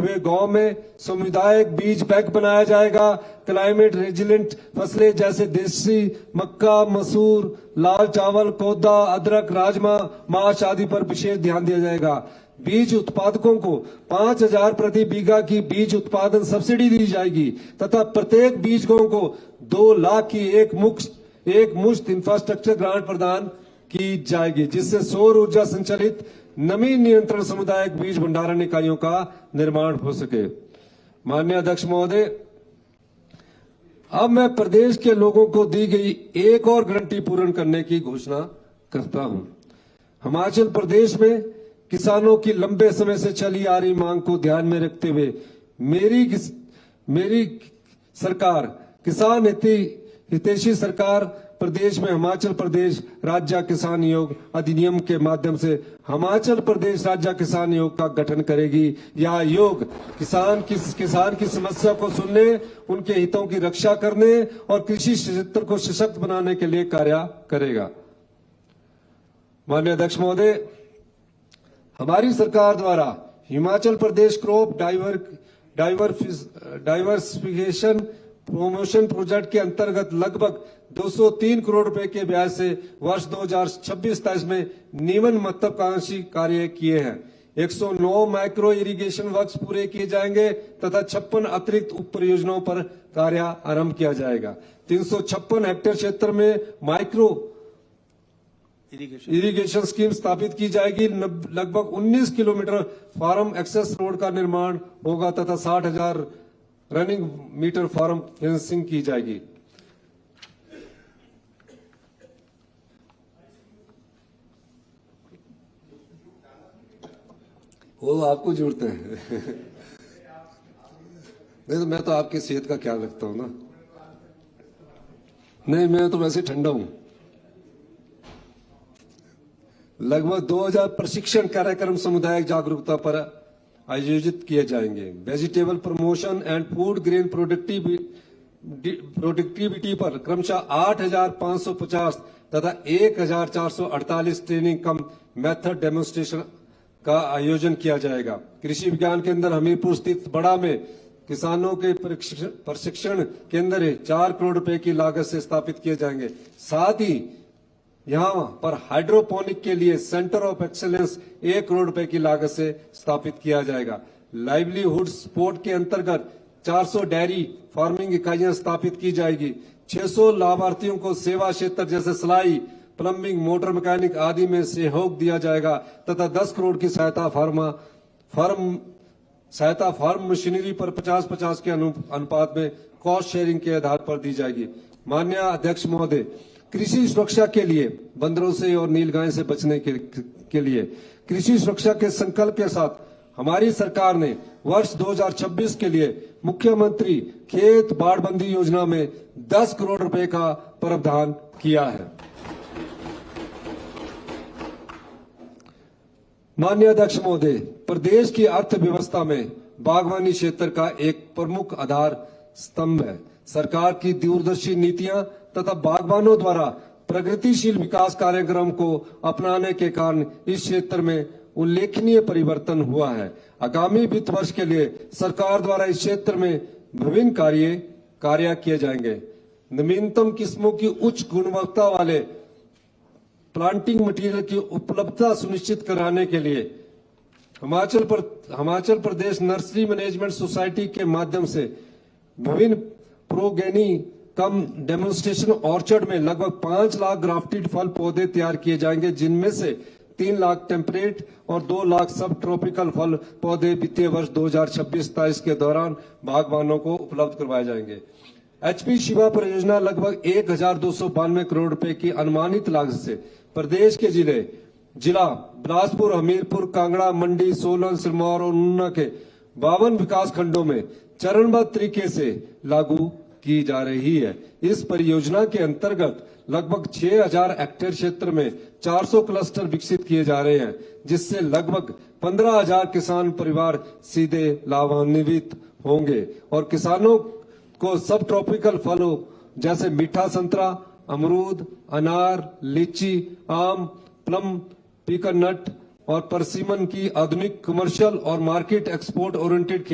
हुए गांव में सामुदायिक बीज बैंक बनाया जाएगा। क्लाइमेट रेजिलेंट फसलें जैसे देसी मक्का, मसूर, लाल चावल, कोदा, अदरक, राजमा, माश आदि पर विशेष ध्यान दिया जाएगा। बीज उत्पादकों को 5,000 प्रति बीघा की बीज उत्पादन सब्सिडी दी जाएगी तथा प्रत्येक बीजकों को 2 लाख की एक मुश्त इंफ्रास्ट्रक्चर ग्रांट प्रदान की जाएगी, जिससे सौर ऊर्जा संचालित नमी नियंत्रण सामुदायिक बीज भंडारण इकाइयों का निर्माण हो सके। माननीय अध्यक्ष महोदय, अब मैं प्रदेश के लोगों को दी गई एक और गारंटी पूर्ण करने की घोषणा करता हूं। हिमाचल प्रदेश में किसानों की लंबे समय से चली आ रही मांग को ध्यान में रखते हुए मेरी सरकार किसान हितैषी सरकार प्रदेश में हिमाचल प्रदेश राज्य किसान योग अधिनियम के माध्यम से हिमाचल प्रदेश राज्य किसान योग का गठन करेगी। यह योग किसान की समस्या को सुनने, उनके हितों की रक्षा करने और कृषि क्षेत्र को सशक्त बनाने के लिए कार्य करेगा। माननीय अध्यक्ष महोदय, हमारी सरकार द्वारा Himachal Pradesh crop diversification promotion project के अंतर्गत लगभग 203 करोड़ रुपए के ब्याज से वर्ष 2026-27 में निम्न महत्वाकांक्षी कार्य किए हैं। 109 माइक्रो इरिगेशन वर्क्स पूरे किए जाएंगे तथा 56 अतिरिक्त उप परियोजनाओं पर कार्य आरंभ किया जाएगा। 356 हेक्टेयर क्षेत्र में माइक्रो इरिगेशन स्कीम स्थापित की जाएगी। लगभग 19 किलोमीटर फार्म एक्सेस रोड का निर्माण होगा तथा 60,000 रनिंग मीटर फार्म फेंसिंग की जाएगी। वो आपको जोड़ते हैं नहीं तो मैं तो आपकी सेहत का ख्याल रखता हूं ना। नहीं, मैं तो वैसे ठंडा हूं। लगभग 2000 प्रशिक्षण कार्यक्रम सामुदायिक जागरूकता पर आयोजित किए जाएंगे। Vegetable promotion and food grain productivity पर क्रमशः 8,550 तथा 1,448 ट्रेनिंग कम मेथड डेमोन्स्ट्रेशन का आयोजन किया जाएगा। कृषि विज्ञान केंद्र हमीरपुर स्थित बड़ा में किसानों के प्रशिक्षण केंद्र 4 करोड़ रुपए की लागत से स्थापित किए जाएंगे। साथ ही यहां पर हाइड्रोपोनिक के लिए सेंटर ऑफ एक्सेलेंस 1 करोड़ रुपए की लागत से स्थापित किया जाएगा। लाइवलीहुड सपोर्ट के अंतर्गत 400 डेयरी फार्मिंग इकाइयां स्थापित की जाएगी। 600 लाभार्थियों को सेवा क्षेत्र जैसे सिलाई, प्लम्बिंग, मोटर मैकेनिक आदि में सहयोग दिया जाएगा तथा 10 करोड़ की सहायता फार्म मशीनरी पर 50-50 के अनुपात में कॉस्ट शेयरिंग के आधार पर दी जाएगी। माननीय अध्यक्ष महोदय, कृषि सुरक्षा के लिए बंदरों से और नीलगाय से बचने के लिए कृषि सुरक्षा के संकल्प के साथ हमारी सरकार ने वर्ष 2026 के लिए मुख्यमंत्री खेत बाड़बंदी योजना में 10 करोड़ रुपए का प्रावधान किया है। माननीय अध्यक्ष महोदय, प्रदेश की अर्थव्यवस्था में बागवानी क्षेत्र का एक प्रमुख आधार स्तंभ है। सरकार की दूरदर्शी नीतियां तथा बागवानों द्वारा प्रगतिशील विकास कार्यक्रम को अपनाने के कारण इस क्षेत्र में उल्लेखनीय परिवर्तन हुआ है। आगामी वित्त वर्ष के लिए सरकार द्वारा इस क्षेत्र में विभिन्न कार्य किए जाएंगे। नवीनतम किस्मों की उच्च गुणवत्ता वाले प्लांटिंग मटेरियल की उपलब्धता सुनिश्चित कराने के लिए Himachal Pradesh nursery management society के माध्यम से विभिन्न प्रोगेनी कम डेमोन्स्ट्रेशन ऑर्चर्ड में लगभग 5 लाख ग्राफ्टेड फल पौधे तैयार किए जाएंगे, जिनमें से 3 लाख टेम्परेट और 2 लाख सब ट्रॉपिकल फल पौधे वित्तीय वर्ष 2026-27 के दौरान बागवानों को उपलब्ध करवाए जाएंगे। HP शिवा परियोजना लगभग 1,292 करोड़ रुपए की अनुमानित लागत से प्रदेश के जिला बिलासपुर, हमीरपुर, कांगड़ा, मंडी, सोलन, सिरमौर और ऊना के 52 विकास खंडों में चरणबद्ध तरीके से लागू की जा रही है। इस परियोजना के अंतर्गत लगभग 6,000 हेक्टेयर क्षेत्र में 400 क्लस्टर विकसित किए जा रहे हैं, जिससे लगभग 15,000 किसान परिवार सीधे लाभान्वित होंगे और किसानों को सब ट्रॉपिकल फलों जैसे मीठा संतरा, अमरूद, अनार, लीची, आम, प्लम, पीकन नट और परसिमन की आधुनिक कमर्शियल और मार्केट एक्सपोर्ट ओरिएंटेड